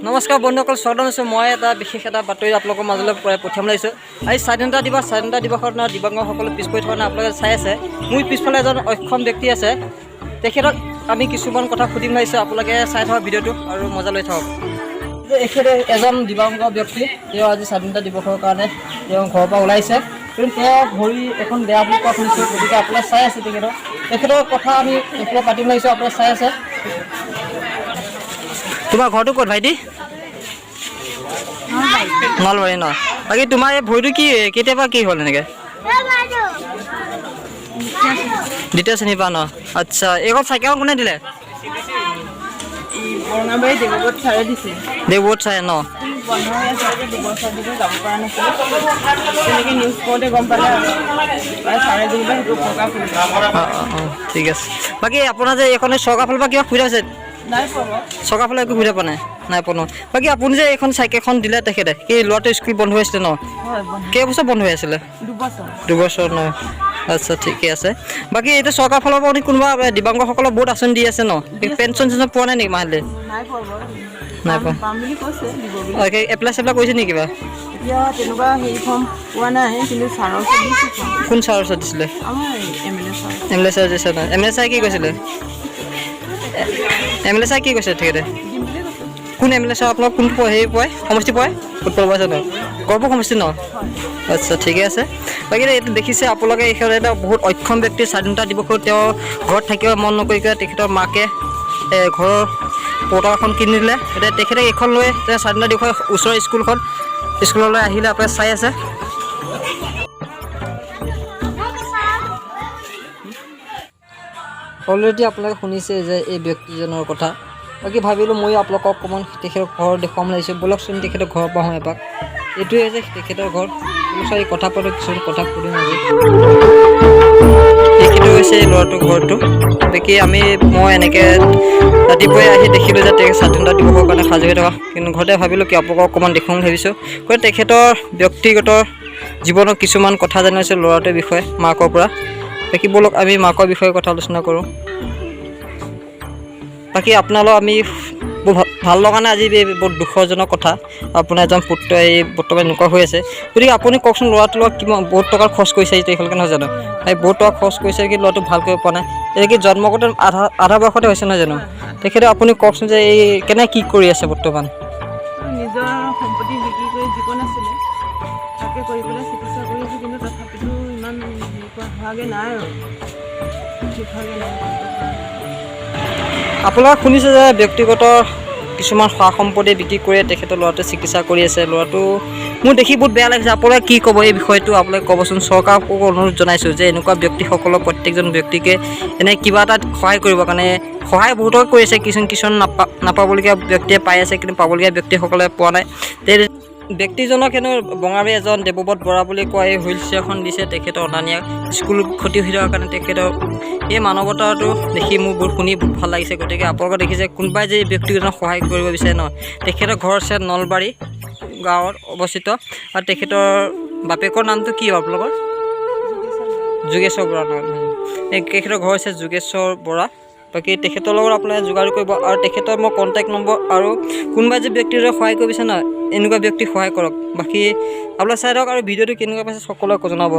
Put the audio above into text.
নমস্কাৰ বন্ধুসকল, স্বাগতম জনাইছোঁ। মই এটা বিশেষ এটা বাতৰি আপোনালোকৰ মাজলৈ পঠিয়াম লাগিছোঁ। আজি স্বাধীনতা দিৱসৰ দিনা দিব্যাংগসকলে পিছ পৰি থকা আপোনালোকে চাই আছে। মোৰ পিছফালে এজন অক্ষম ব্যক্তি আছে, তেখেতক আমি কিছুমান কথা সুধিম লাগিছোঁ। আপোনালোকে চাই থাকক ভিডিঅ'টো আৰু মজা লৈ থাকক। এখেতে এজন দিব্যাংগ ব্যক্তি, তেওঁ আজি স্বাধীনতা দিৱসৰ কাৰণে তেওঁ ঘৰৰ পৰা ওলাইছে, কিন্তু তেওঁ ভৰি এখন বেয়া বুলি কোৱা শুনিছোঁ। গতিকে আপোনালোকে চাই আছে তেখেতৰ কথা আমি এতিয়া পাতিম লাগিছোঁ। আপোনালোকে চাই আছে। তোমাৰ ঘৰটো ক'ত ভাইটি? নলবাৰী ন? বাকী তোমাৰ এই ভৰিটো কি কেতিয়াবা কি হ'ল এনেকৈ? দ্বিতীয় শ্ৰেণীৰ পৰা ন? আচ্ছা, এইখন চাইকেলখন কোনে দিলে? দেৱব্ৰত ছাৰে ন? ঠিক আছে। বাকী আপোনাৰ যে এইখন চৰকাৰৰ ফালৰ পৰা কিবা সুবিধা হৈছে? চৰকাৰৰ ফালে একো সুবিধা পোৱা নাই পোৱা ন? বাকী আপুনি যে এইখন চাইকেলখন দিলে তেখেতে, কি ল'ৰাটোৰ স্কুল বন্ধ হৈ আছিলে ন? কেইবছৰ বন্ধ হৈ আছিলে? 2 বছৰ ন? আচ্ছা, ঠিকে আছে। বাকী এইটো চৰকাৰৰ ফালৰ পৰা কোনোবা দিব্যাংগসকলক বহুত আঁচনি দি আছে ন? পেঞ্চন চেঞ্চন পোৱা নাই নেকি মাহিলী? নাই পোৱা। এপ্লাই চেপ্লাই কৰিছে নেকি কিবা? কোন ছাৰৰ ওচৰত দিছিলে? MLA ছাৰ দিছে ন? MLA ছাৰে কি কৈছিলে? MLA ছাৰে কি কৈছে তেখেতে? কোন MLA ছাৰ আপোনাক কোনটো হেৰি পৰে, সমষ্টি পৰে? উত্তৰ পূৰ্বাঞ্চল ন? গড়মূৰ সমষ্টি ন? আচ্ছা, ঠিকে আছে। বাকী এইটো দেখিছে আপোনালোকে, এইখন এটা বহুত অক্ষম ব্যক্তি। স্বাধীনতা দিৱসত তেওঁ ঘৰত থাকিব মন নকৰি তেখেতৰ মাকে ঘৰৰ পতাকাখন কিনি দিলে। এতিয়া তেখেতে এইখন লৈ তেওঁ স্বাধীনতা দিৱসৰ ওচৰৰ স্কুললৈ আহিলে। আপোনালোকে চাই আছে। অলৰেডি আপোনালোকে শুনিছে যে এই ব্যক্তিজনৰ কথা। বাকী ভাবিলোঁ ময়ো আপোনালোকক অকণমান তেখেতৰ ঘৰ দেখুৱাম লাগিছোঁ। ব'লকচোন তেখেতৰ ঘৰৰ পৰা আহোঁ এপাক। এইটোৱে যে তেখেতৰ ঘৰ। এই কথা পাতোঁ, কিছুমান কথা সুধিম আজি। এইটো হৈছে ল'ৰাটোৰ ঘৰটো। বাকী মই এনেকৈ ৰাতিপুৱাই আহি দেখিলোঁ যে তেখেত স্বাধীনতা দিৱসৰ কাৰণে সাজু হৈ থকা, কিন্তু ঘৰতে ভাবিলোঁ কি আপোনালোকক অকণমান দেখুৱাম ভাবিছোঁ। গতিকে তেখেতৰ ব্যক্তিগত জীৱনৰ কিছুমান কথা জানিছোঁ ল'ৰাটোৰ বিষয়ে মাকৰ পৰা। বাকী ব'লক আমি মাকৰ বিষয়ে কথা আলোচনা কৰোঁ। বাকী আপোনালোক আমি বহুত ভাল লগা নাই আজি বহুত দুখজনক কথা। আপোনাৰ এজন পুত্ৰ এই বৰ্তমান এনেকুৱা হৈ আছে। গতিকে আপুনি কওকচোন, ল'ৰাটোৰ লগত কিমান বহুত টকা খৰচ কৰিছে তেখেতলোকে নহয় জানো? এই বহুত টকা খৰচ কৰিছে কি ল'ৰাটো ভাল কৰিব পৰা নাই? এই কি জন্মগত আধা বয়সতে হৈছে নহয় জানো? তেখেতে আপুনি কওকচোন যে এই কি কৰি আছে বৰ্তমান? নিজৰ সম্পত্তি বিক্ৰী কৰি জীৱন আছিলে, তাকে কৰিবলৈ চিকিৎসা কৰি আছোঁ, কিন্তু তথাপিতো ইমান হোৱাগৈ নাই আৰু ঠিক হোৱাগৈ নাই। আপোনালোকে শুনিছে যে ব্যক্তিগত কিছুমান সা সম্পত্তি বিক্ৰী কৰি তেখেতৰ ল'ৰাটোৱে চিকিৎসা কৰি আছে। ল'ৰাটো মোৰ দেখি বহুত বেয়া লাগিছে। আপোনালোকে কি ক'ব এই বিষয়টো? আপোনালোকে ক'বচোন। চৰকাৰক অনুৰোধ জনাইছোঁ যে এনেকুৱা ব্যক্তিসকলক প্ৰত্যেকজন ব্যক্তিকে এনে কিবা এটা সহায় কৰিবৰ কাৰণে। সহায় বহুতক কৰিছে, কিছুমান নাপাবলগীয়া ব্যক্তিয়ে পাই আছে, কিন্তু পাবলগীয়া ব্যক্তিসকলে পোৱা নাই। ব্যক্তিজনক হেনো বঙালী এজন দেৱব্ৰত বৰা বুলি কোৱা এই হুইল চেয়াৰখন দিছে তেখেতৰ অনা নিয়া স্কুল ক্ষতি হৈ থকাৰ কাৰণে। তেখেতৰ এই মানৱতাটো দেখি মোৰ বহুত শুনি বহুত ভাল লাগিছে। গতিকে আপোনালোকে দেখিছে কোনোবাই যে ব্যক্তিজনক সহায় কৰিব বিচাৰে ন? তেখেতৰ ঘৰ আছে নলবাৰী গাঁৱত অৱস্থিত। আৰু তেখেতৰ বাপেকৰ নামটো কি আপোনালোকৰ? যোগেশ্বৰ বৰা নহয়? তেখেতৰ ঘৰ হৈছে যোগেশ্বৰ বৰা। বাকী তেখেতৰ লগত আপোনালোকে যোগাযোগ কৰিব। আৰু তেখেতৰ মই কণ্টেক্ট নম্বৰ আৰু কোনোবাই যে ব্যক্তিৰ সহায় কৰিব বিচাৰে ন, এনেকুৱা ব্যক্তিক সহায় কৰক। বাকী আপোনালোকে চাই থাকক আৰু ভিডিঅ'টো কেনেকুৱা পাইছে সকলোকে জনাব।